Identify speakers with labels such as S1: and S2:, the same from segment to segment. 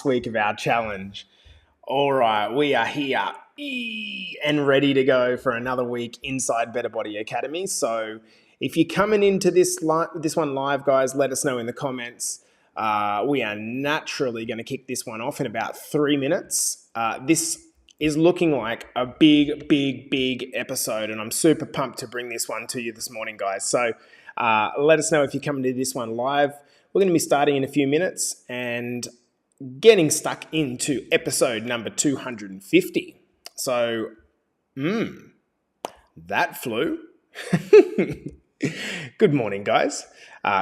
S1: week of our challenge. All right, we are here and ready to go for another week inside Better Body Academy. So if you're coming into this one live, guys, let us know in the comments. We are naturally going to kick this one off in about 3 minutes. This is looking like a big episode, and I'm super pumped to bring this one to you this morning, guys. So let us know if you're coming to this one live. We're going to be starting in a few minutes and getting stuck into episode number 250. So, that flew. Good morning, guys.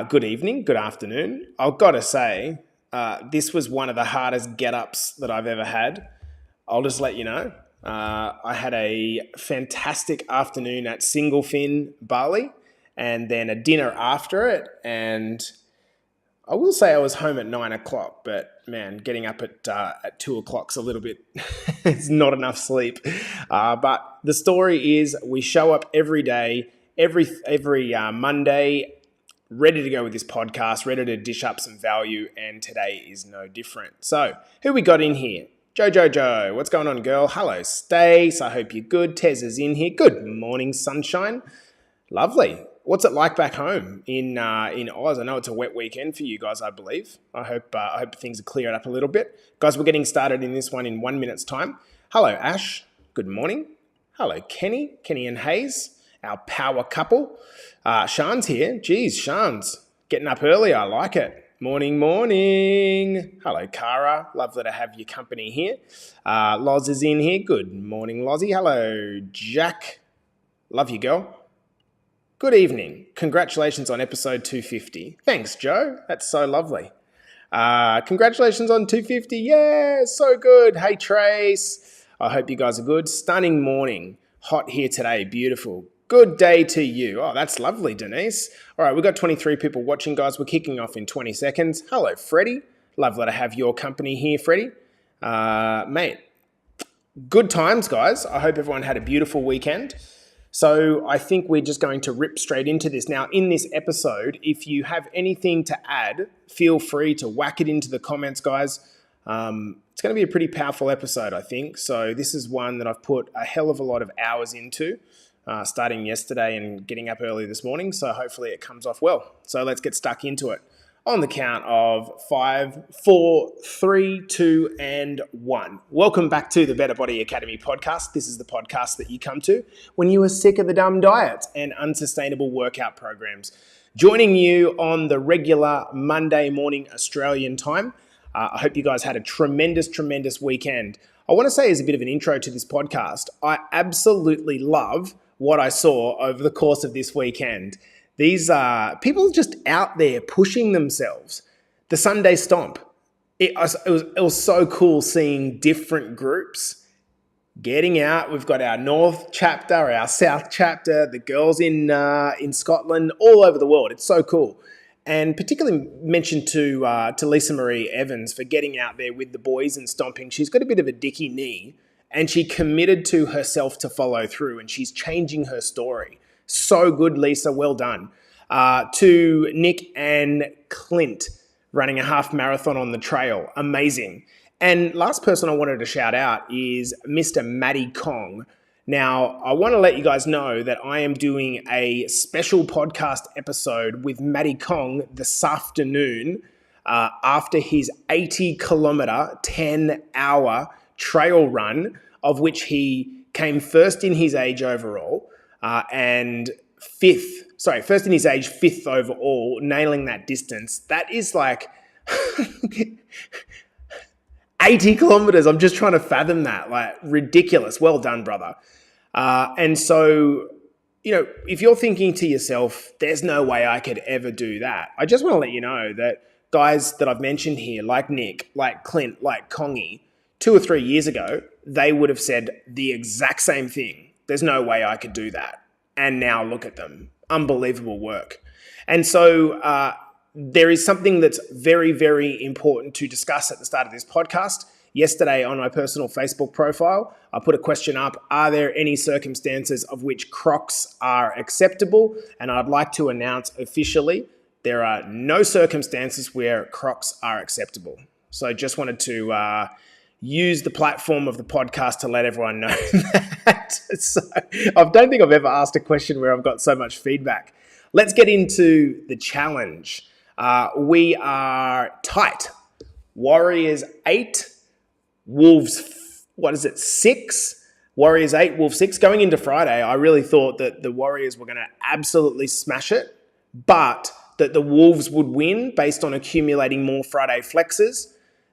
S1: Good evening, good afternoon. I've got to say, this was one of the hardest get-ups that I've ever had. I'll just let you know. I had a fantastic afternoon at Single Fin Bali and then a dinner after it. And I will say I was home at 9 o'clock, but man, getting up at 2 o'clock's a little bit, it's not enough sleep. But the story is we show up every day, every Monday, ready to go with this podcast, ready to dish up some value, and today is no different. So who we got in here? Joe, what's going on, girl? Hello, Stace. I hope you're good. Tez is in here. Good morning, sunshine. Lovely. What's it like back home in Oz? I know it's a wet weekend for you guys, I believe. I hope things are cleared up a little bit. Guys, we're getting started in this one in 1 minute's time. Hello, Ash. Good morning. Hello, Kenny and Hayes, our power couple. Sean's here. Geez, Sean's getting up early. I like it. Morning. Hello, Cara. Lovely to have your company here. Loz is in here. Good morning, Lozzie. Hello, Jack. Love you, girl. Good evening. Congratulations on episode 250. Thanks, Joe. That's so lovely. Congratulations on 250. Yeah, so good. Hey, Trace. I hope you guys are good. Stunning morning. Hot here today. Beautiful. Good day to you. Oh, that's lovely, Denise. All right, we've got 23 people watching, guys. We're kicking off in 20 seconds. Hello, Freddie. Lovely to have your company here, Freddie. Mate, good times, guys. I hope everyone had a beautiful weekend. So I think we're just going to rip straight into this. Now, in this episode, if you have anything to add, feel free to whack it into the comments, guys. It's going to be a pretty powerful episode, I think. So this is one that I've put a hell of a lot of hours into, starting yesterday and getting up early this morning. So hopefully it comes off well. So let's get stuck into it. On the count of 5, 4, 3, 2, and 1. Welcome back to the Better Body Academy podcast. This is the podcast that you come to when you are sick of the dumb diets and unsustainable workout programs. Joining you on the regular Monday morning Australian time. I hope you guys had a tremendous weekend. I want to say as a bit of an intro to this podcast, I absolutely love what I saw over the course of this weekend. These people just out there pushing themselves. The Sunday Stomp. It was so cool seeing different groups getting out. We've got our North chapter, our South chapter, the girls in Scotland, all over the world. It's so cool. And particularly mention to Lisa Marie Evans for getting out there with the boys and stomping. She's got a bit of a dicky knee, and she committed to herself to follow through, and she's changing her story. So good, Lisa. Well done. To Nick and Clint running a half marathon on the trail. Amazing. And last person I wanted to shout out is Mr. Matty Kong. Now, I want to let you guys know that I am doing a special podcast episode with Matty Kong this afternoon after his 80-kilometer, 10-hour trail run, of which he came first in his age overall. And first in his age, 5th overall, nailing that distance. That is like 80 kilometers. I'm just trying to fathom that. Like, ridiculous. Well done, brother. And so, if you're thinking to yourself, there's no way I could ever do that. I just want to let you know that guys that I've mentioned here, like Nick, like Clint, like Kongi, 2 or 3 years ago, they would have said the exact same thing. There's no way I could do that. And now look at them. Unbelievable work. And so there is something that's very important to discuss at the start of this podcast. Yesterday on my personal Facebook profile, I put a question up. Are there any circumstances of which Crocs are acceptable? And I'd like to announce officially there are no circumstances where Crocs are acceptable. So just wanted to use the platform of the podcast to let everyone know that. So I don't think I've ever asked a question where I've got so much feedback. Let's get into the challenge. We are tight. Warriors 8, Wolves, 6? Warriors 8, Wolves 6. Going into Friday, I really thought that the Warriors were going to absolutely smash it, but that the Wolves would win based on accumulating more Friday flexes.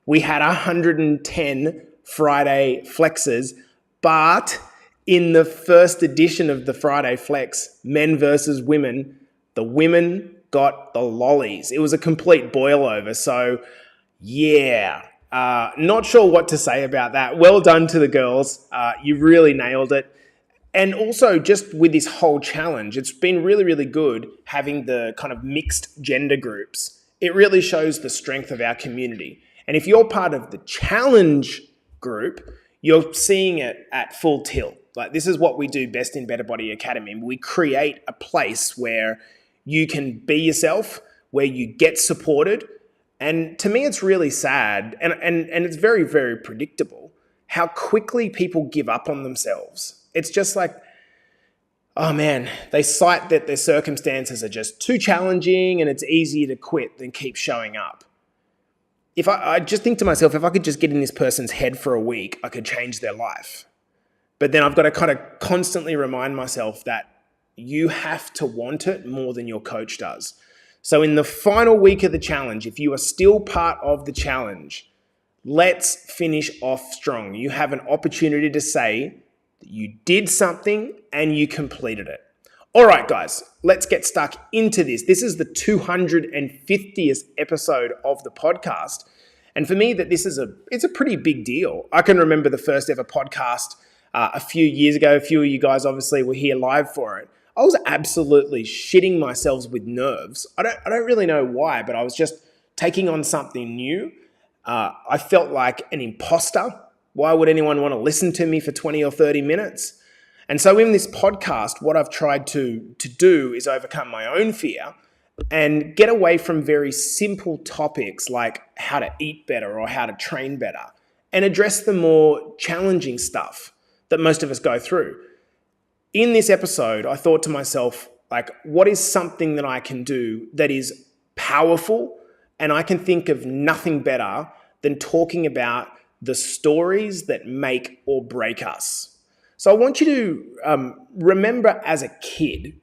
S1: We had 110 Friday flexes, but in the first edition of the Friday flex, men versus women, the women got the lollies. It was a complete boil over. So yeah, not sure what to say about that. Well done to the girls. You really nailed it. And also just with this whole challenge, it's been really, really good having the kind of mixed gender groups. It really shows the strength of our community. And if you're part of the challenge group, you're seeing it at full tilt. Like, this is what we do best in Better Body Academy. We create a place where you can be yourself, where you get supported. And to me, it's really sad, and it's very, very predictable how quickly people give up on themselves. It's just like, oh man, they cite that their circumstances are just too challenging and it's easier to quit than keep showing up. If I just think to myself, if I could just get in this person's head for a week, I could change their life. But then I've got to kind of constantly remind myself that you have to want it more than your coach does. So in the final week of the challenge, if you are still part of the challenge, let's finish off strong. You have an opportunity to say that you did something and you completed it. All right, guys, let's get stuck into this. This is the 250th episode of the podcast. And for me, it's a pretty big deal. I can remember the first ever podcast a few years ago. A few of you guys obviously were here live for it. I was absolutely shitting myself with nerves. I don't really know why, but I was just taking on something new. I felt like an imposter. Why would anyone want to listen to me for 20 or 30 minutes? And so in this podcast, what I've tried to do is overcome my own fear and get away from very simple topics like how to eat better or how to train better and address the more challenging stuff that most of us go through. In this episode, I thought to myself, like, what is something that I can do that is powerful? And I can think of nothing better than talking about the stories that make or break us. So I want you to remember as a kid,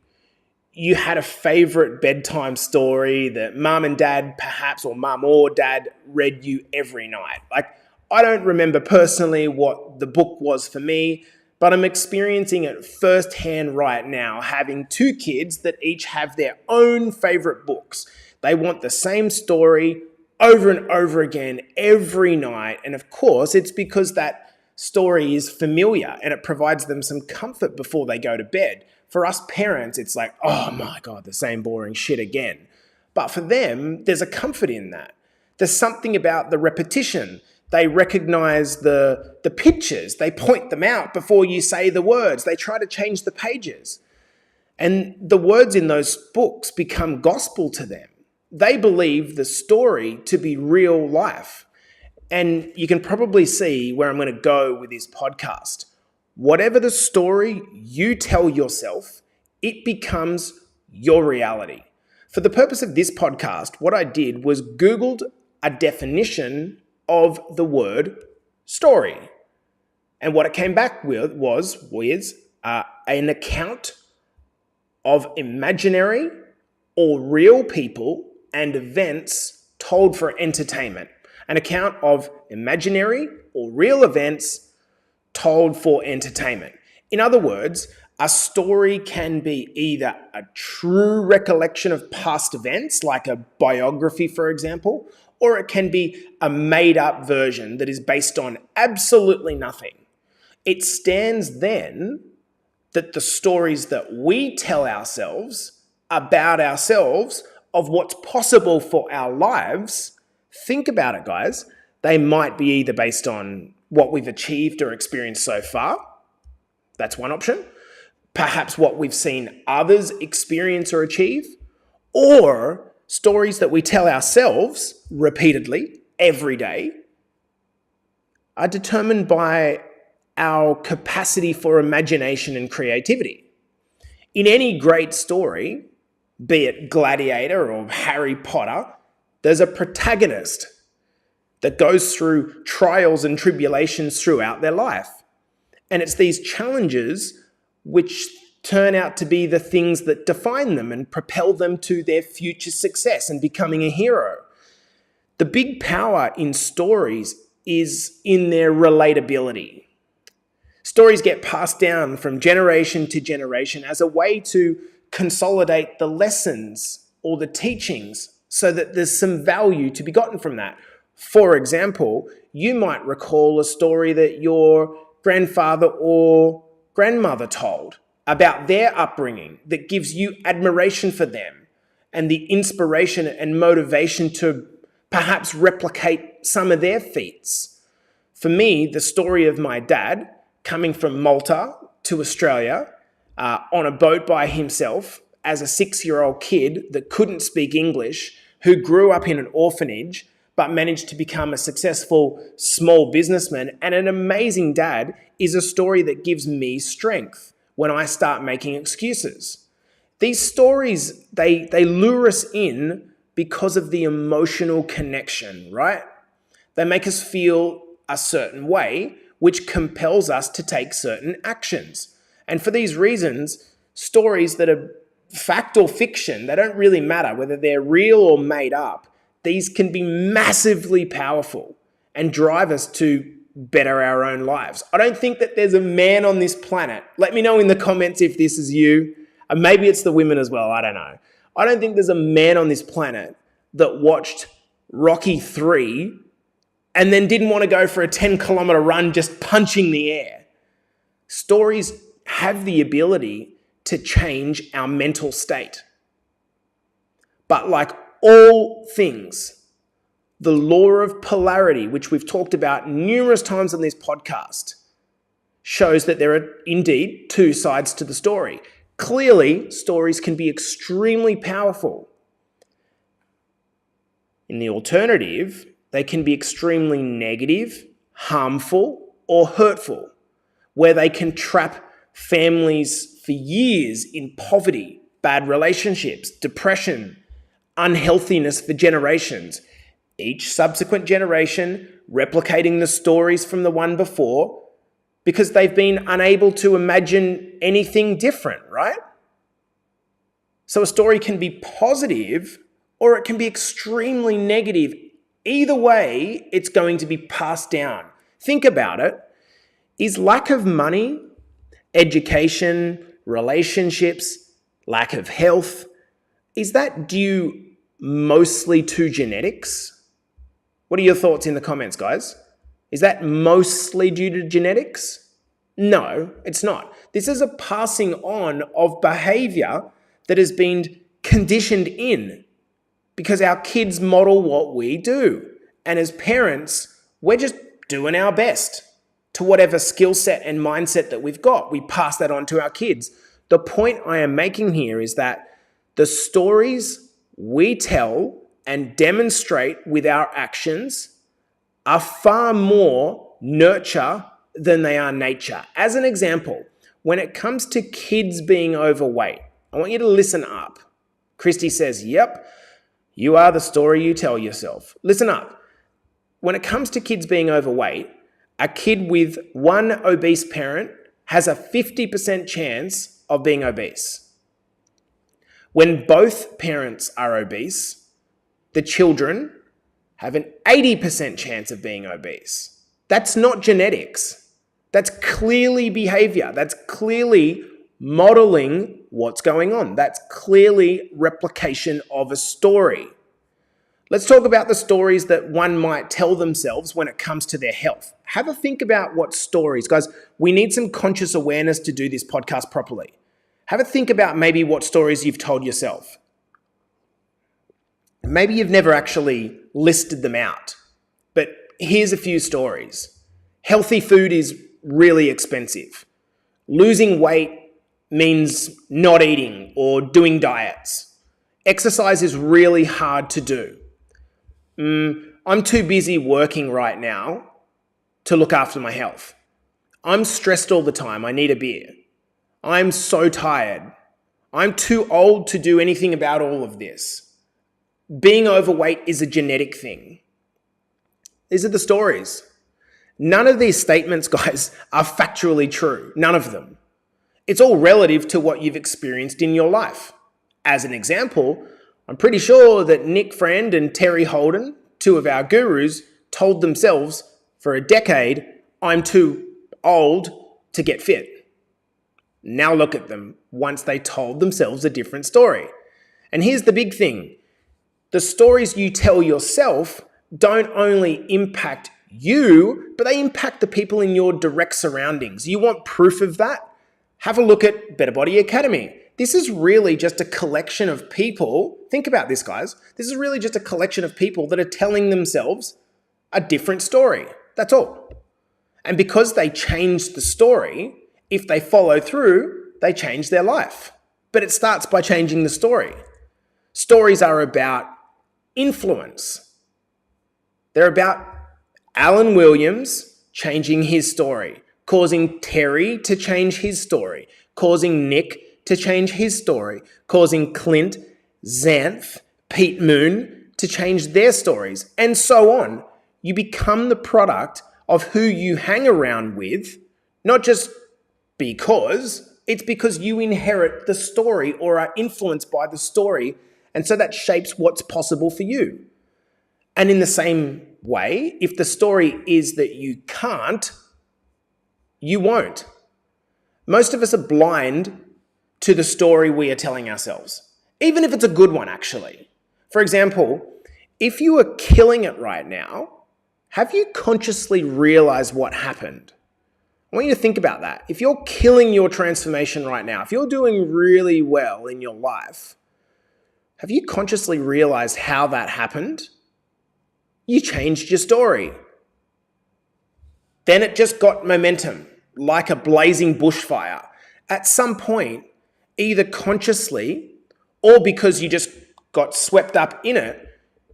S1: you had a favorite bedtime story that mum and dad perhaps, or mum or dad read you every night. Like, I don't remember personally what the book was for me, but I'm experiencing it firsthand right now, having 2 kids that each have their own favorite books. They want the same story over and over again every night. And of course, it's because that story is familiar and it provides them some comfort before they go to bed. For us parents, it's like, oh my God, the same boring shit again. But for them, there's a comfort in that. There's something about the repetition. They recognize the pictures. They point them out before you say the words. They try to change the pages. And the words in those books become gospel to them. They believe the story to be real life. And you can probably see where I'm going to go with this podcast. Whatever the story you tell yourself, it becomes your reality. For the purpose of this podcast, what I did was Googled a definition of the word story. And what it came back with was an account of imaginary or real people and events told for entertainment. An account of imaginary or real events told for entertainment. In other words, a story can be either a true recollection of past events, like a biography, for example, or it can be a made-up version that is based on absolutely nothing. It stands then that the stories that we tell ourselves about ourselves of what's possible for our lives, think about it, guys. They might be either based on what we've achieved or experienced so far. That's one option. Perhaps what we've seen others experience or achieve, or stories that we tell ourselves repeatedly every day are determined by our capacity for imagination and creativity. In any great story, be it Gladiator or Harry Potter, there's a protagonist that goes through trials and tribulations throughout their life. And it's these challenges which turn out to be the things that define them and propel them to their future success and becoming a hero. The big power in stories is in their relatability. Stories get passed down from generation to generation as a way to consolidate the lessons or the teachings so that there's some value to be gotten from that. For example, you might recall a story that your grandfather or grandmother told about their upbringing that gives you admiration for them and the inspiration and motivation to perhaps replicate some of their feats. For me, the story of my dad coming from Malta to Australia on a boat by himself as a 6-year-old kid that couldn't speak English, who grew up in an orphanage but managed to become a successful small businessman and an amazing dad, is a story that gives me strength when I start making excuses. These stories, they lure us in because of the emotional connection, right? They make us feel a certain way, which compels us to take certain actions. And for these reasons, stories that are fact or fiction, they don't really matter whether they're real or made up. These can be massively powerful and drive us to better our own lives. I don't think that there's a man on this planet. Let me know in the comments if this is you. And maybe it's the women as well. I don't know. I don't think there's a man on this planet that watched Rocky 3 and then didn't want to go for a 10-kilometer run just punching the air. Stories have the ability to change our mental state. But like all things, the law of polarity, which we've talked about numerous times on this podcast, shows that there are indeed two sides to the story. Clearly, stories can be extremely powerful. In the alternative, they can be extremely negative, harmful, or hurtful, where they can trap families for years in poverty, bad relationships, depression, unhealthiness for generations, each subsequent generation replicating the stories from the one before because they've been unable to imagine anything different, right? So a story can be positive or it can be extremely negative. Either way, it's going to be passed down. Think about it. Is lack of money, education, relationships, lack of health, is that due mostly to genetics? What are your thoughts in the comments, guys? Is that mostly due to genetics? No, it's not. This is a passing on of behavior that has been conditioned in because our kids model what we do. And as parents, we're just doing our best to whatever skill set and mindset that we've got. We pass that on to our kids. The point I am making here is that the stories we tell and demonstrate with our actions are far more nurture than they are nature. As an example, when it comes to kids being overweight, I want you to listen up. Christy says, yep, you are the story you tell yourself. Listen up. When it comes to kids being overweight, a kid with one obese parent has a 50% chance of being obese. When both parents are obese, the children have an 80% chance of being obese. That's not genetics. That's clearly behavior. That's clearly modeling what's going on. That's clearly replication of a story. Let's talk about the stories that one might tell themselves when it comes to their health. Have a think about what stories, guys, we need some conscious awareness to do this podcast properly. Have a think about maybe what stories you've told yourself. Maybe you've never actually listed them out, but here's a few stories. Healthy food is really expensive. Losing weight means not eating or doing diets. Exercise is really hard to do. I'm too busy working right now to look after my health. I'm stressed all the time. I need a beer. I'm so tired. I'm too old to do anything about all of this. Being overweight is a genetic thing. These are the stories. None of these statements, guys, are factually true. None of them. It's all relative to what you've experienced in your life. As an example, I'm pretty sure that Nick Friend and Terry Holden, two of our gurus, told themselves for a decade, I'm too old to get fit. Now look at them once they told themselves a different story. And here's the big thing. The stories you tell yourself don't only impact you, but they impact the people in your direct surroundings. You want proof of that? Have a look at Better Body Academy. This is really just a collection of people. Think about this, guys. This is really just a collection of people that are telling themselves a different story. That's all. And because they changed the story, if they follow through, they change their life. But it starts by changing the story. Stories are about influence. They're about Alan Williams changing his story, causing Terry to change his story, causing Nick to change his story, causing Clint, Xanth, Pete Moon to change their stories, and so on. You become the product of who you hang around with, not just because, it's because you inherit the story or are influenced by the story, and so that shapes what's possible for you. And in the same way, if the story is that you can't, you won't. Most of us are blind to the story we are telling ourselves, even if it's a good one, actually. For example, if you are killing it right now, have you consciously realized what happened? I want you to think about that. If you're killing your transformation right now, if you're doing really well in your life, have you consciously realized how that happened? You changed your story. Then it just got momentum, like a blazing bushfire. At some point, either consciously or because you just got swept up in it,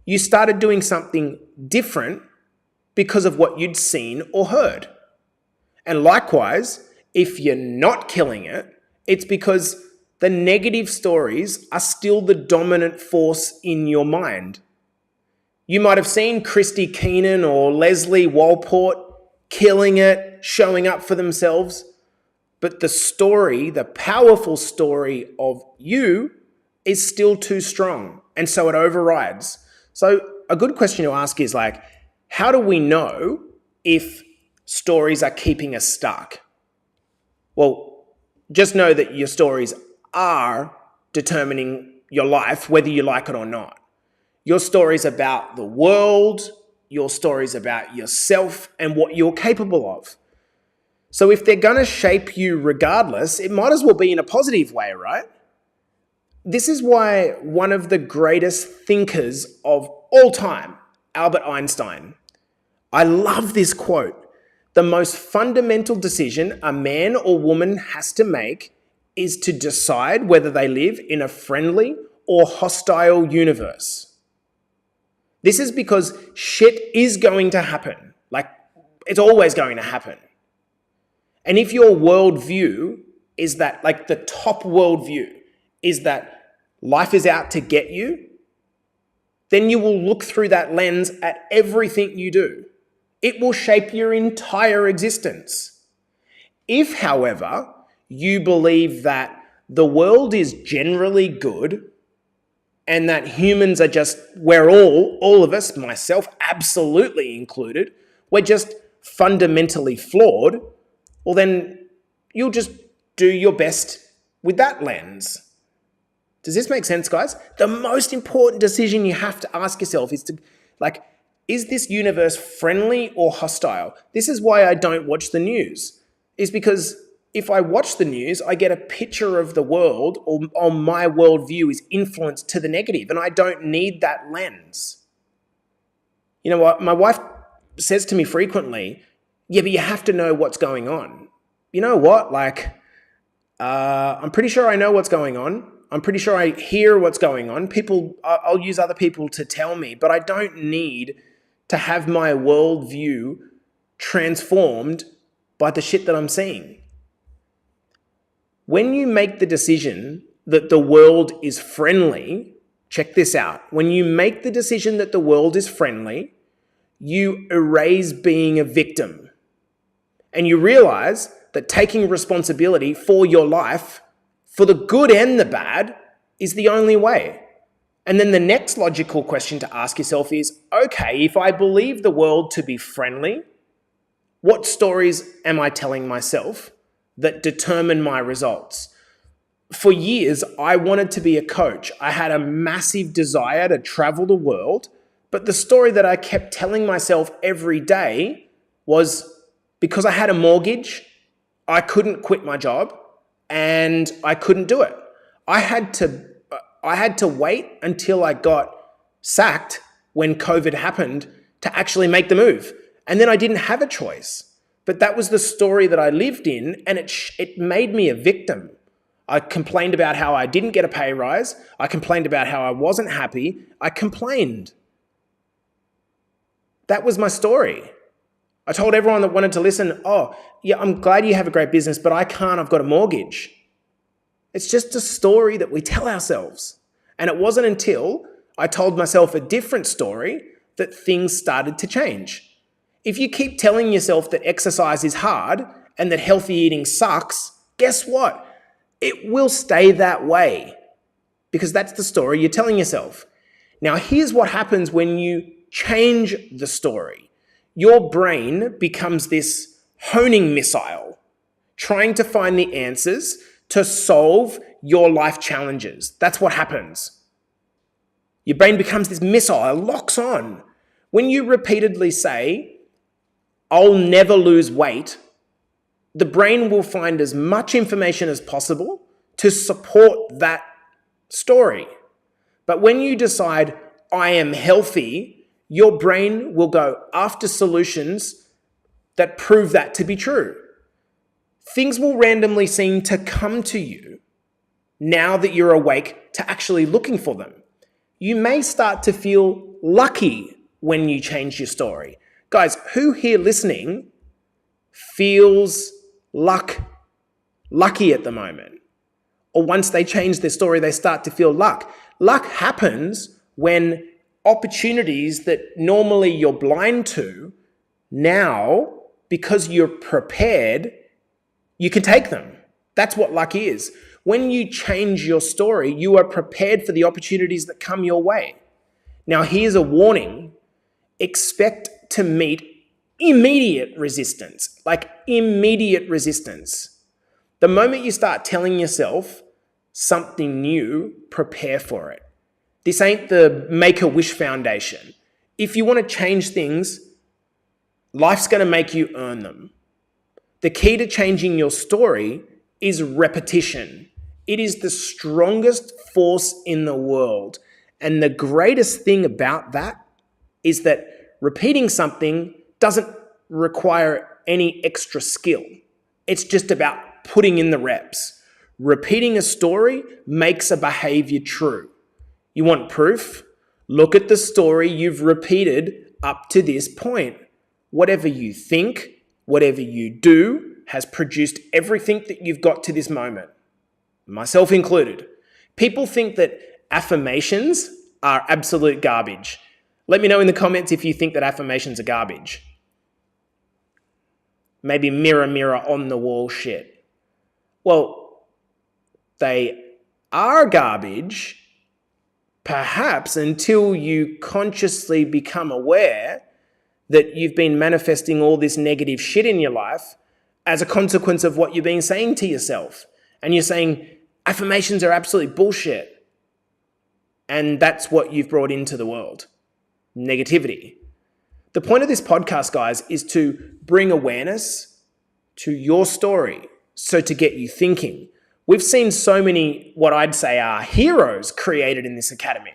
S1: you started doing something different because of what you'd seen or heard. And likewise, if you're not killing it, it's because the negative stories are still the dominant force in your mind. You might have seen Christy Keenan or Leslie Walport killing it, showing up for themselves, but the story, the powerful story of you is still too strong, and so it overrides. So a good question to ask is like, how do we know if stories are keeping us stuck? Well, just know that your stories are determining your life, whether you like it or not. Your stories about the world, your stories about yourself and what you're capable of. So if they're going to shape you regardless, it might as well be in a positive way, right? This is why one of the greatest thinkers of all time, Albert Einstein, I love this quote. The most fundamental decision a man or woman has to make is to decide whether they live in a friendly or hostile universe. This is because shit is going to happen. Like, it's always going to happen. And if your worldview is that, like the top worldview, is that life is out to get you, then you will look through that lens at everything you do. It will shape your entire existence. If, however, you believe that the world is generally good and that humans are just, we're all of us, myself absolutely included, we're just fundamentally flawed, well then you'll just do your best with that lens. Does this make sense, guys? The most important decision you have to ask yourself is to, like, is this universe friendly or hostile? This is why I don't watch the news, is because if I watch the news, I get a picture of the world, or my worldview is influenced to the negative, and I don't need that lens. You know what? My wife says to me frequently, yeah, but you have to know what's going on. You know what? Like, I'm pretty sure I know what's going on. I'm pretty sure I hear what's going on. I'll use other people to tell me, but I don't need to have my worldview transformed by the shit that I'm seeing. When you make the decision that the world is friendly, check this out. When you make the decision that the world is friendly, you erase being a victim. And you realize that taking responsibility for your life, for the good and the bad, is the only way. And then the next logical question to ask yourself is, okay, if I believe the world to be friendly, what stories am I telling myself that determine my results? For years, I wanted to be a coach. I had a massive desire to travel the world, but the story that I kept telling myself every day was because I had a mortgage, I couldn't quit my job and I couldn't do it. I had to wait until I got sacked when COVID happened to actually make the move. And then I didn't have a choice. But that was the story that I lived in, and it made me a victim. I complained about how I didn't get a pay rise. I complained about how I wasn't happy. I complained. That was my story. I told everyone that wanted to listen, oh, yeah, I'm glad you have a great business, but I can't, I've got a mortgage. It's just a story that we tell ourselves. And it wasn't until I told myself a different story that things started to change. If you keep telling yourself that exercise is hard and that healthy eating sucks, guess what? It will stay that way because that's the story you're telling yourself. Now, here's what happens when you change the story. Your brain becomes this honing missile, trying to find the answers to solve your life challenges. That's what happens. Your brain becomes this missile, it locks on. When you repeatedly say, I'll never lose weight, the brain will find as much information as possible to support that story. But when you decide, I am healthy, your brain will go after solutions that prove that to be true. Things will randomly seem to come to you now that you're awake to actually looking for them. You may start to feel lucky when you change your story. Guys, who here listening feels lucky at the moment? Or once they change their story, they start to feel luck. Luck happens when opportunities that normally you're blind to, now, because you're prepared, you can take them. That's what luck is. When you change your story, you are prepared for the opportunities that come your way. Now, here's a warning. Expect to meet immediate resistance, like immediate resistance. The moment you start telling yourself something new, prepare for it. This ain't the Make-A-Wish Foundation. If you want to change things, life's going to make you earn them. The key to changing your story is repetition. It is the strongest force in the world. And the greatest thing about that is that repeating something doesn't require any extra skill. It's just about putting in the reps. Repeating a story makes a behavior true. You want proof? Look at the story you've repeated up to this point. Whatever you think, whatever you do, has produced everything that you've got to this moment, myself included. People think that affirmations are absolute garbage. Let me know in the comments if you think that affirmations are garbage. Maybe mirror, mirror on the wall shit. Well, they are garbage, perhaps until you consciously become aware that you've been manifesting all this negative shit in your life as a consequence of what you've been saying to yourself. And you're saying affirmations are absolute bullshit. And that's what you've brought into the world. Negativity. The point of this podcast, guys, is to bring awareness to your story. So to get you thinking. We've seen so many, what I'd say are heroes created in this academy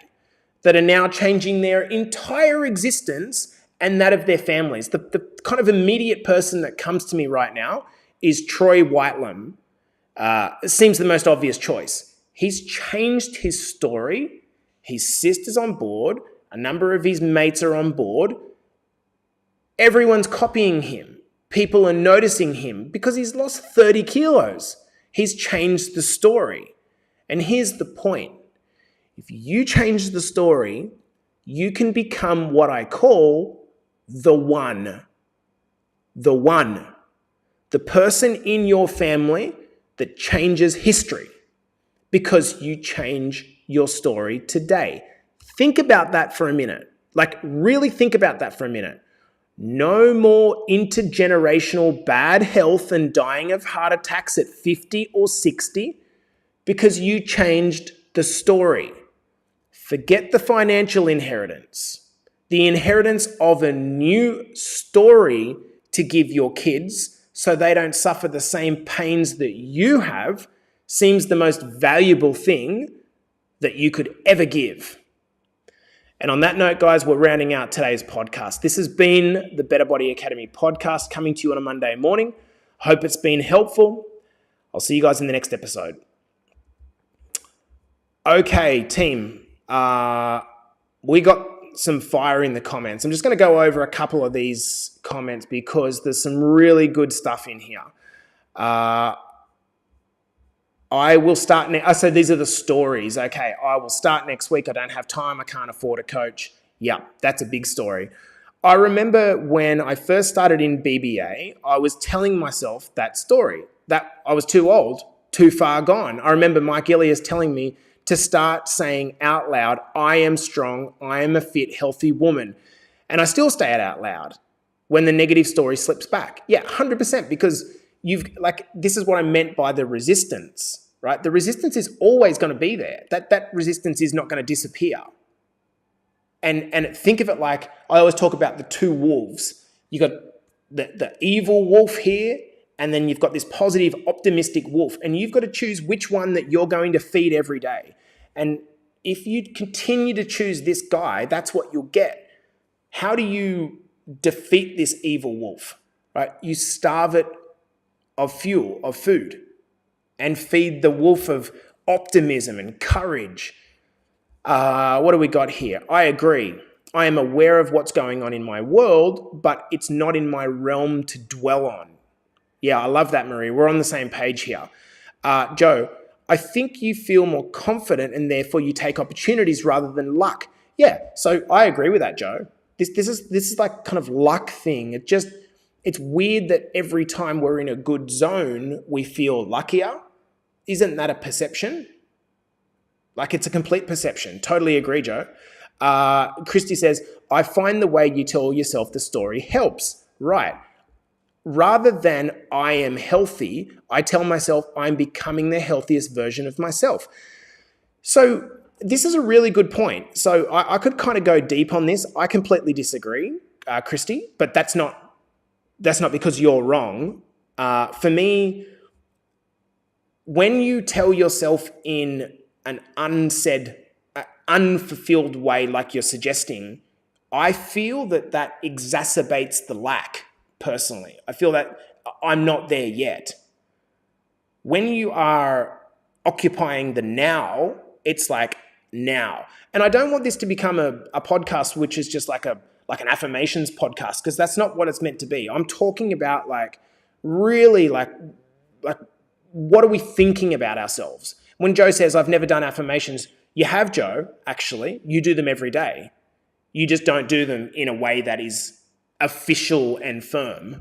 S1: that are now changing their entire existence and that of their families. The kind of immediate person that comes to me right now is Troy Whitelam. It seems the most obvious choice. He's changed his story. His sister's on board. A number of his mates are on board. Everyone's copying him. People are noticing him because he's lost 30 kilos. He's changed the story. And here's the point. If you change the story, you can become what I call the one. The one. The person in your family that changes history because you change your story today. Think about that for a minute. Like, really think about that for a minute. No more intergenerational bad health and dying of heart attacks at 50 or 60 because you changed the story. Forget the financial inheritance. The inheritance of a new story to give your kids so they don't suffer the same pains that you have seems the most valuable thing that you could ever give. And on that note, guys, we're rounding out today's podcast. This has been the Better Body Academy podcast coming to you on a Monday morning. Hope it's been helpful. I'll see you guys in the next episode. Okay, team. We got some fire in the comments. I'm just going to go over a couple of these comments because there's some really good stuff in here. I will start next. So these are the stories. Okay, I will start next week. I don't have time. I can't afford a coach. Yeah, that's a big story. I remember when I first started in BBA, I was telling myself that story, that I was too old, too far gone. I remember Mike Elias telling me to start saying out loud, I am strong, I am a fit, healthy woman. And I still say it out loud when the negative story slips back. Yeah, 100%, because this is what I meant by the resistance, right? The resistance is always going to be there. That resistance is not going to disappear. And think of it like, I always talk about the two wolves. You got the evil wolf here, and then you've got this positive, optimistic wolf, and you've got to choose which one that you're going to feed every day. And if you continue to choose this guy, that's what you'll get. How do you defeat this evil wolf, right? You starve it of fuel, of food, and feed the wolf of optimism and courage. What do we got here? I agree. I am aware of what's going on in my world, but it's not in my realm to dwell on. Yeah, I love that, Marie. We're on the same page here. Joe, I think you feel more confident and therefore you take opportunities rather than luck. Yeah, so I agree with that, Joe. This is like kind of luck thing. It's weird that every time we're in a good zone, we feel luckier. Isn't that a perception? Like, it's a complete perception. Totally agree, Joe. Christy says, I find the way you tell yourself the story helps. Right. Rather than I am healthy, I tell myself I'm becoming the healthiest version of myself. So this is a really good point. So I could kind of go deep on this. I completely disagree, Christy, but that's not because you're wrong. For me, when you tell yourself in an unfulfilled way like you're suggesting, I feel that exacerbates the lack. Personally, I feel that I'm not there yet. When you are occupying the now, it's like now. And I don't want this to become a podcast which is just like an affirmations podcast, because that's not what it's meant to be. I'm talking about really what are we thinking about ourselves? When Joe says, I've never done affirmations, you have, Joe, actually. You do them every day. You just don't do them in a way that is official and firm.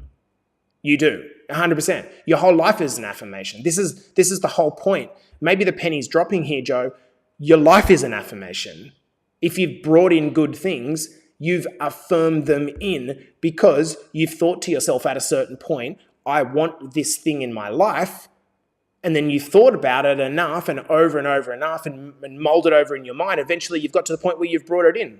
S1: You do, 100%. Your whole life is an affirmation. This is the whole point. Maybe the penny's dropping here, Joe. Your life is an affirmation. If you've brought in good things, you've affirmed them in because you've thought to yourself at a certain point, I want this thing in my life. And then you thought about it enough and over enough and molded over in your mind. Eventually, you've got to the point where you've brought it in.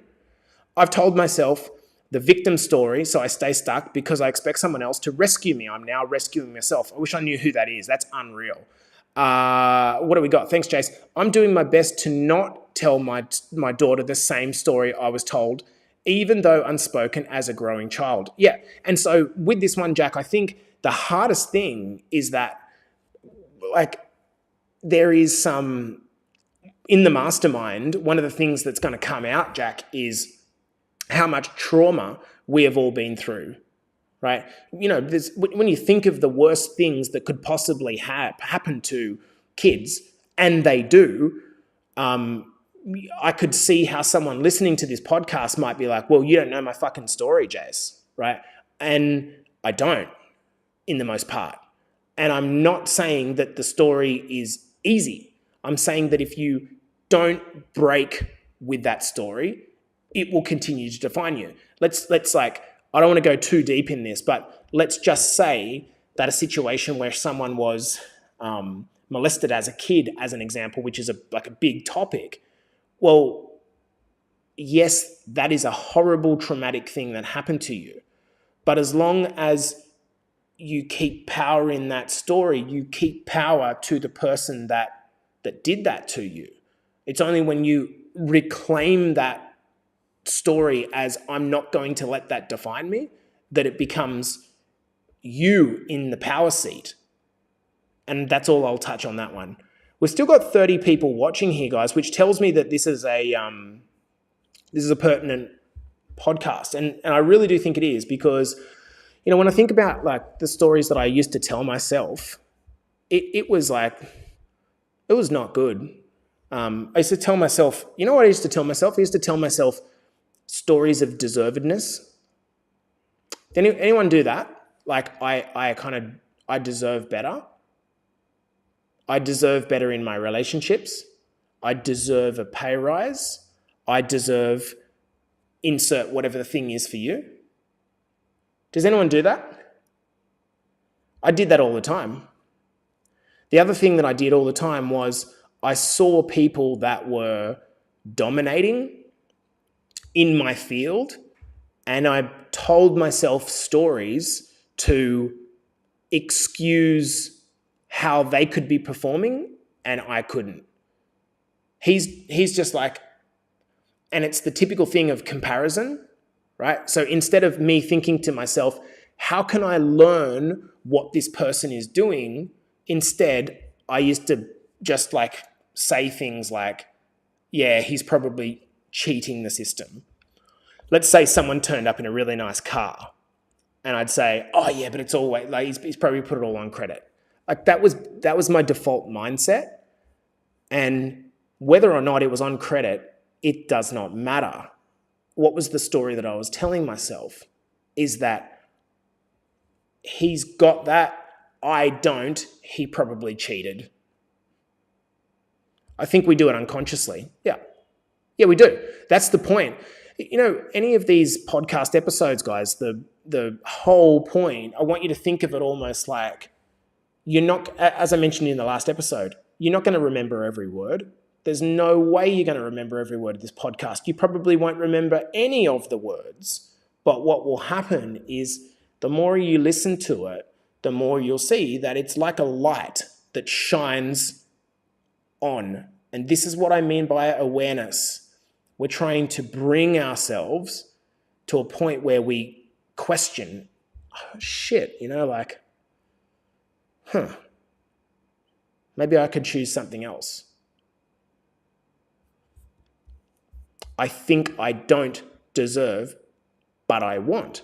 S1: I've told myself the victim story, so I stay stuck because I expect someone else to rescue me. I'm now rescuing myself. I wish I knew who that is. That's unreal. What do we got? Thanks, Jace. I'm doing my best to not tell my daughter the same story I was told, even though unspoken as a growing child. Yeah, and so with this one, Jack, I think the hardest thing is that, there is some, in the mastermind, one of the things that's going to come out, Jack, is how much trauma we have all been through. right? When you think of the worst things that could possibly happen to kids, and they do, I could see how someone listening to this podcast might be like, well, you don't know my fucking story, Jace, right? And I don't, in the most part. And I'm not saying that the story is easy. I'm saying that if you don't break with that story, it will continue to define you. Let's like, I don't want to go too deep in this, but let's just say that a situation where someone was molested as a kid, as an example, which is a big topic. Well, yes, that is a horrible, traumatic thing that happened to you. But as long as you keep power in that story, you keep power to the person that did that to you. It's only when you reclaim that story as I'm not going to let that define me, that it becomes you in the power seat. And that's all I'll touch on that one. We've still got 30 people watching here, guys, which tells me that this is a pertinent podcast. And I really do think it is, because, when I think about like the stories that I used to tell myself, it was not good. I used to tell myself, what I used to tell myself? I used to tell myself stories of deservedness. Did anyone do that? Like I deserve better. I deserve better in my relationships. I deserve a pay rise. I deserve insert whatever the thing is for you. Does anyone do that? I did that all the time. The other thing that I did all the time was I saw people that were dominating in my field, and I told myself stories to excuse how they could be performing and I couldn't. He's just like, and it's the typical thing of comparison, right? So instead of me thinking to myself, how can I learn what this person is doing? Instead, I used to just like say things like, yeah, he's probably cheating the system. Let's say someone turned up in a really nice car, and I'd say, oh yeah, but it's always like he's probably put it all on credit. Like that was my default mindset. And whether or not it was on credit, it does not matter. What was the story that I was telling myself is that he's got that, I don't, he probably cheated. I think we do it unconsciously. Yeah, we do. That's the point. Any of these podcast episodes, guys, the whole point, I want you to think of it almost like you're not, as I mentioned in the last episode, you're not going to remember every word. There's no way you're going to remember every word of this podcast. You probably won't remember any of the words. But what will happen is the more you listen to it, the more you'll see that it's like a light that shines on. And this is what I mean by awareness. We're trying to bring ourselves to a point where we question, oh, shit, maybe I could choose something else. I think I don't deserve, but I want.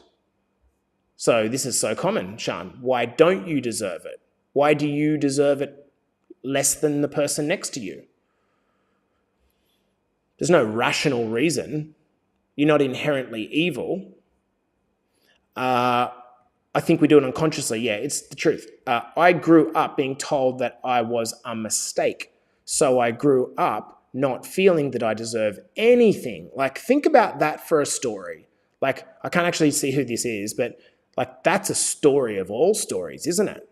S1: So this is so common, Sean. Why don't you deserve it? Why do you deserve it less than the person next to you? There's no rational reason. You're not inherently evil. I think we do it unconsciously. Yeah, it's the truth. I grew up being told that I was a mistake. So I grew up not feeling that I deserve anything. Like, think about that for a story. Like, I can't actually see who this is, but like, that's a story of all stories, isn't it?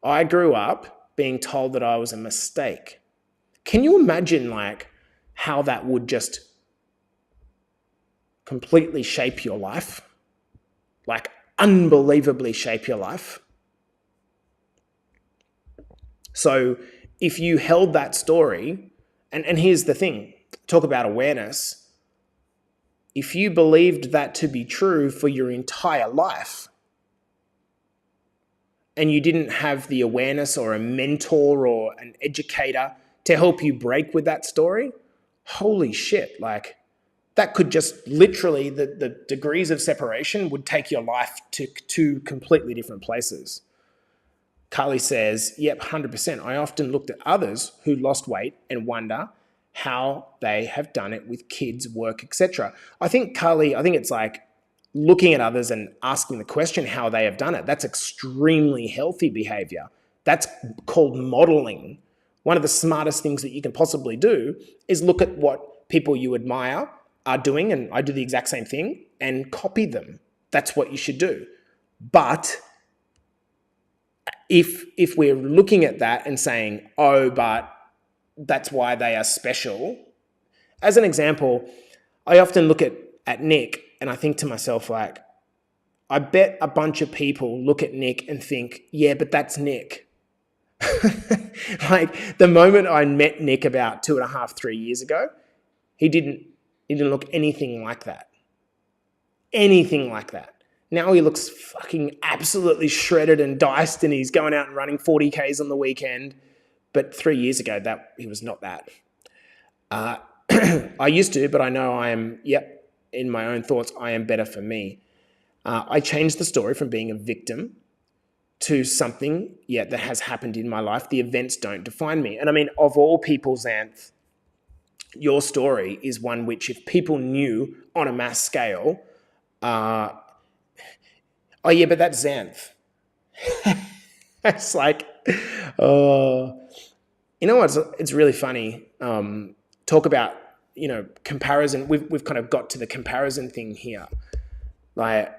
S1: I grew up being told that I was a mistake. Can you imagine like how that would just completely shape your life? Like, unbelievably shape your life. So if you held that story, and here's the thing, talk about awareness. If you believed that to be true for your entire life, and you didn't have the awareness or a mentor or an educator to help you break with that story, holy shit, like that could just literally, the degrees of separation would take your life to two completely different places. Carly says, yep, 100%. I often looked at others who lost weight and wonder how they have done it with kids, work, etc. I think, Carly, it's like looking at others and asking the question how they have done it. That's extremely healthy behavior. That's called modeling. One of the smartest things that you can possibly do is look at what people you admire are doing, and I do the exact same thing, and copy them. That's what you should do. But if we're looking at that and saying, oh, but that's why they are special. As an example, I often look at Nick and I think to myself, like, I bet a bunch of people look at Nick and think, yeah, but that's Nick. Like, the moment I met Nick about 2.5, 3 years ago, he didn't look anything like that. Anything like that. Now he looks fucking absolutely shredded and diced, and he's going out and running 40Ks on the weekend. But 3 years ago, that he was not that. I used to, but I know I am, in my own thoughts, I am better for me. I changed the story from being a victim to something, that has happened in my life. The events don't define me. And I mean, of all people, Xanth, your story is one which, if people knew on a mass scale, oh yeah, but that's Xanth. It's like, you know what? It's really funny. Talk about, comparison. We've kind of got to the comparison thing here. Like,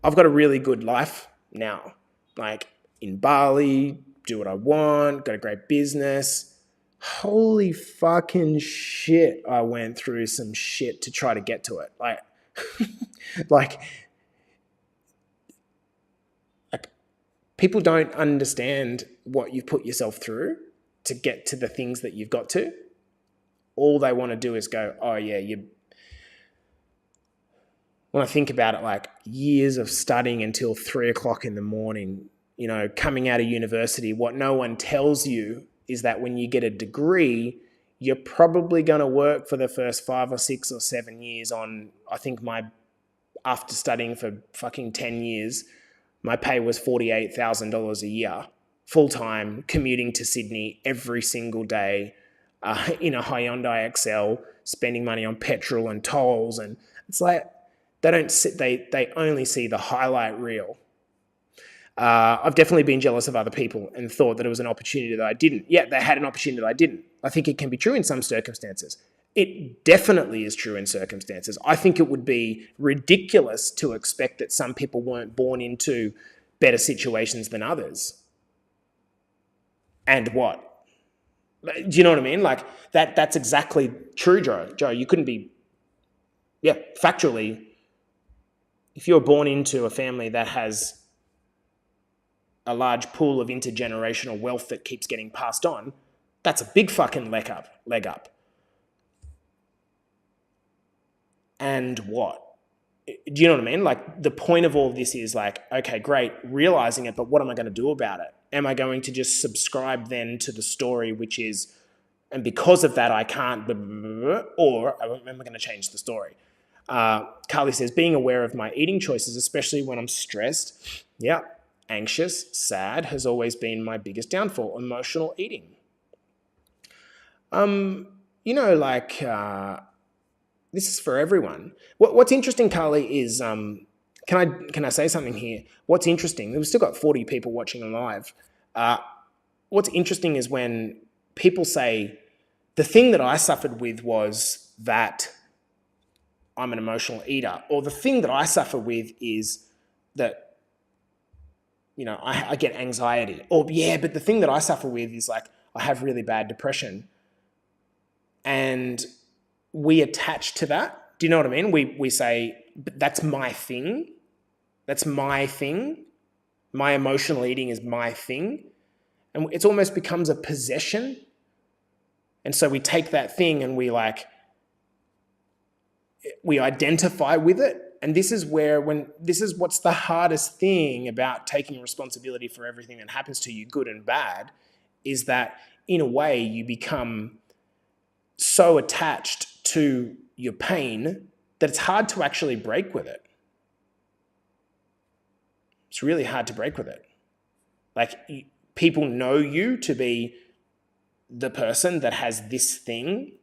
S1: I've got a really good life now. Like, in Bali, do what I want, got a great business. Holy fucking shit, I went through some shit to try to get to it. Like, people don't understand what you've put yourself through to get to the things that you've got to. All they want to do is go, oh yeah, when I think about it, like, years of studying until 3 o'clock in the morning, coming out of university, what no one tells you is that when you get a degree, you're probably going to work for the first 5 or 6 or 7 years on, I think after studying for fucking 10 years, my pay was $48,000 a year, full-time, commuting to Sydney every single day, in a Hyundai Excel, spending money on petrol and tolls. And it's like, they only see the highlight reel. I've definitely been jealous of other people and thought that it was an opportunity that I didn't. Yeah, they had an opportunity that I didn't. I think it can be true in some circumstances. It definitely is true in circumstances. I think it would be ridiculous to expect that some people weren't born into better situations than others. And what? Do you know what I mean? Like, that's exactly true, Joe. Joe, you couldn't be, factually, if you're born into a family that has a large pool of intergenerational wealth that keeps getting passed on, that's a big fucking leg up. And what? Do you know what I mean? Like, the point of all this is like, okay, great, realizing it, but what am I going to do about it? Am I going to just subscribe then to the story, which is, and because of that I can't, or am I going to change the story? Carly says, being aware of my eating choices, especially when I'm stressed, anxious, sad, has always been my biggest downfall. Emotional eating. This is for everyone. What's interesting, Carly, is can I say something here? What's interesting? We've still got 40 people watching live. What's interesting is when people say the thing that I suffered with was that I'm an emotional eater, or the thing that I suffer with is that I get anxiety, or but the thing that I suffer with is like I have really bad depression, and we attach to that. Do you know what I mean? We say, but that's my thing. That's my thing. My emotional eating is my thing. And it almost becomes a possession. And so we take that thing and we identify with it. And this is what's the hardest thing about taking responsibility for everything that happens to you, good and bad, is that in a way you become so attached to your pain that it's hard to actually break with it. It's really hard to break with it. Like, people know you to be the person that has this thing,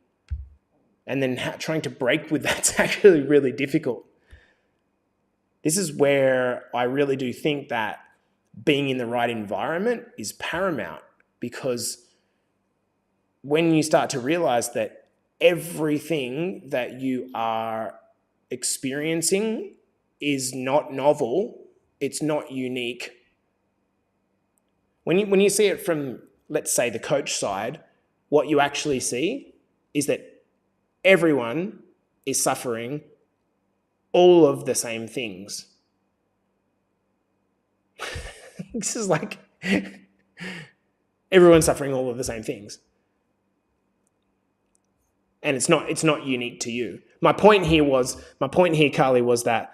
S1: and then trying to break with that's actually really difficult. This is where I really do think that being in the right environment is paramount, because when you start to realize that everything that you are experiencing is not novel, it's not unique. When you see it from, let's say, the coach side, what you actually see is that everyone is suffering all of the same things. This is like everyone's suffering all of the same things. And it's not unique to you. My point here, Carly, was that,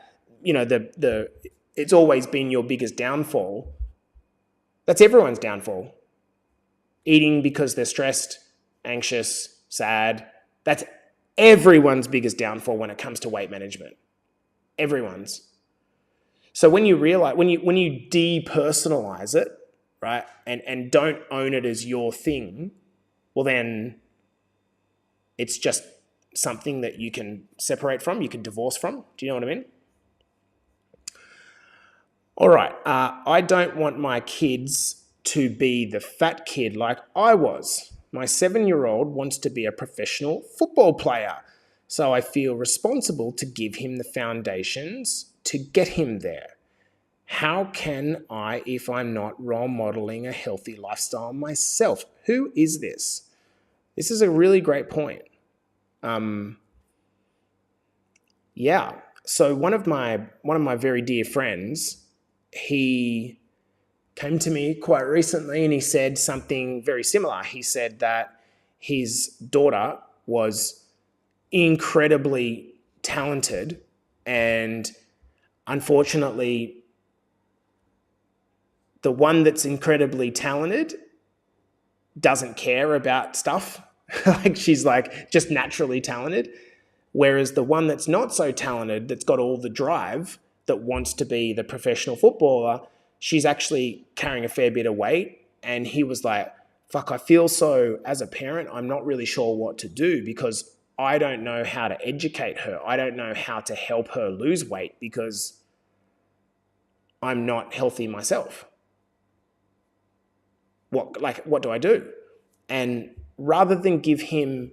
S1: it's always been your biggest downfall. That's everyone's downfall. Eating because they're stressed, anxious, sad. That's everyone's biggest downfall when it comes to weight management. Everyone's. So when you realize, when you depersonalize it, right, and don't own it as your thing, well then it's just something that you can separate from, you can divorce from. Do you know what I mean? All right. I don't want my kids to be the fat kid like I was. My 7-year-old wants to be a professional football player, so I feel responsible to give him the foundations to get him there. How can I if I'm not role modeling a healthy lifestyle myself? Who is this? This is a really great point. So one of my very dear friends, he came to me quite recently and he said something very similar. He said that his daughter was incredibly talented, and unfortunately, the one that's incredibly talented doesn't care about stuff. Like, she's like just naturally talented. Whereas the one that's not so talented, that's got all the drive, that wants to be the professional footballer, she's actually carrying a fair bit of weight. And he was like, fuck, I feel so, as a parent, I'm not really sure what to do, because I don't know how to educate her. I don't know how to help her lose weight because I'm not healthy myself. What do I do? And rather than give him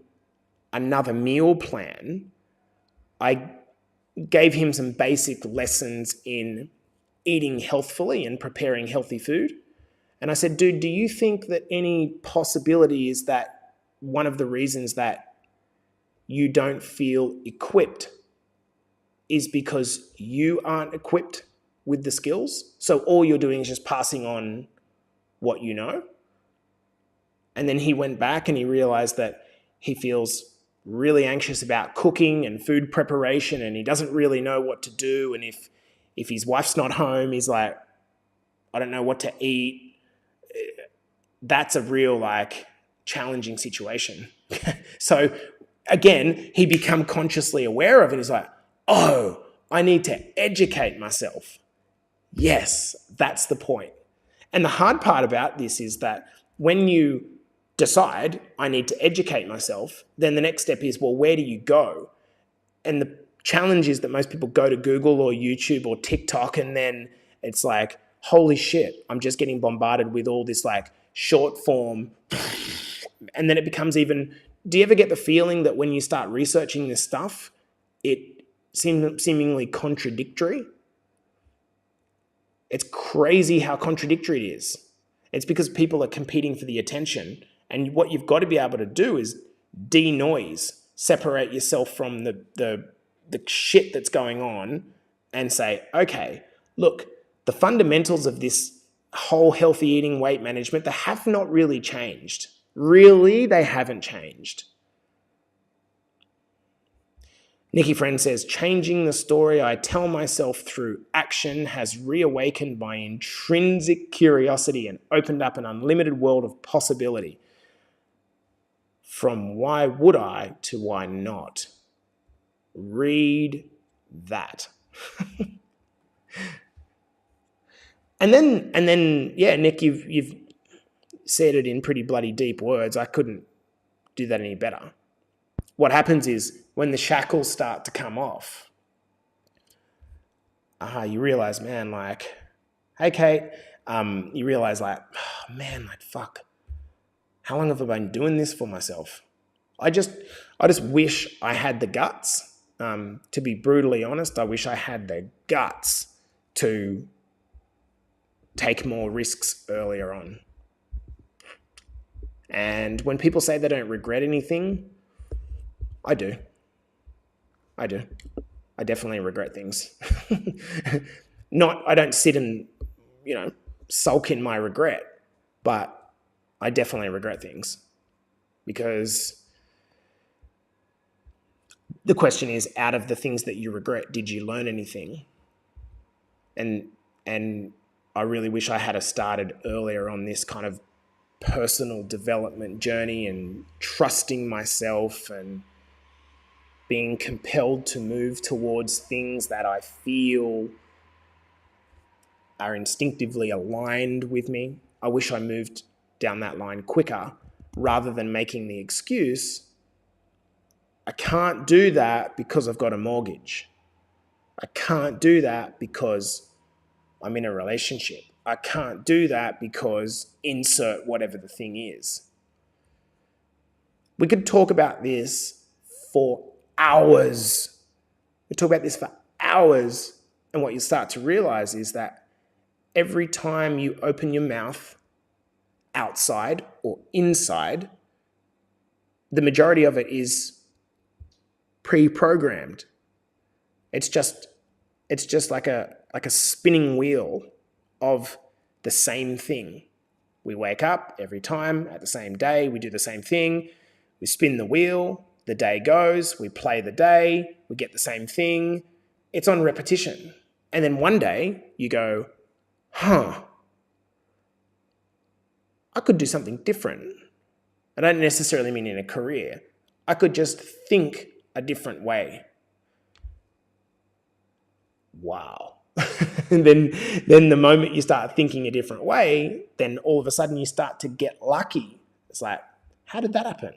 S1: another meal plan, I gave him some basic lessons in eating healthfully and preparing healthy food. And I said, dude, do you think that any possibility is that one of the reasons that you don't feel equipped is because you aren't equipped with the skills? So all you're doing is just passing on what you know? And then he went back and he realized that he feels really anxious about cooking and food preparation, and he doesn't really know what to do. And if his wife's not home, he's like, I don't know what to eat. That's a real challenging situation. So again, he become consciously aware of it. He's like, oh, I need to educate myself. Yes, that's the point. And the hard part about this is that when you decide I need to educate myself, then the next step is, well, where do you go? And the challenge is that most people go to Google or YouTube or TikTok, and then it's like, holy shit, I'm just getting bombarded with all this short form. And then it becomes even, do you ever get the feeling that when you start researching this stuff, it seems seemingly contradictory? It's crazy how contradictory it is. It's because people are competing for the attention. And what you've got to be able to do is de-noise, separate yourself from the shit that's going on, and say, okay, look, the fundamentals of this whole healthy eating, weight management, they have not really changed. Really, they haven't changed. Nikki Friend says, changing the story I tell myself through action has reawakened my intrinsic curiosity and opened up an unlimited world of possibility. From why would I to why not? Read that. And then, yeah, Nick, you've said it in pretty bloody deep words. I couldn't do that any better. What happens is when the shackles start to come off, you realize, man, like, hey, Kate, you realize, like, oh, man, like, fuck, how long have I been doing this for myself? I just wish I had the guts. To be brutally honest, I wish I had the guts to take more risks earlier on. And when people say they don't regret anything, I do. I definitely regret things. I don't sit and, sulk in my regret, but I definitely regret things. Because the question is, out of the things that you regret, did you learn anything? And I really wish I had started earlier on this kind of personal development journey and trusting myself and being compelled to move towards things that I feel are instinctively aligned with me. I wish I moved down that line quicker rather than making the excuse, I can't do that because I've got a mortgage. I can't do that because I'm in a relationship. I can't do that because insert whatever the thing is. We could talk about this for hours. We talk about this for hours, and what you start to realize is that every time you open your mouth outside or inside, the majority of it is pre-programmed. It's just like a spinning wheel of the same thing. We wake up every time at the same day, we do the same thing, we spin the wheel, the day goes, we play the day, we get the same thing. It's on repetition. And then one day you go, I could do something different. I don't necessarily mean in a career. I could just think a different way. Wow. And then the moment you start thinking a different way, then all of a sudden you start to get lucky. It's like, how did that happen?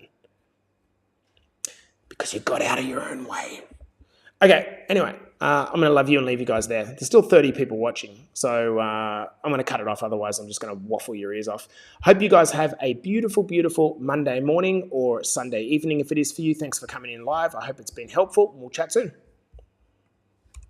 S1: Because you got out of your own way. Okay, anyway, I'm going to love you and leave you guys there. There's still 30 people watching, so I'm going to cut it off. Otherwise, I'm just going to waffle your ears off. Hope you guys have a beautiful, beautiful Monday morning or Sunday evening if it is for you. Thanks for coming in live. I hope it's been helpful. We'll chat soon.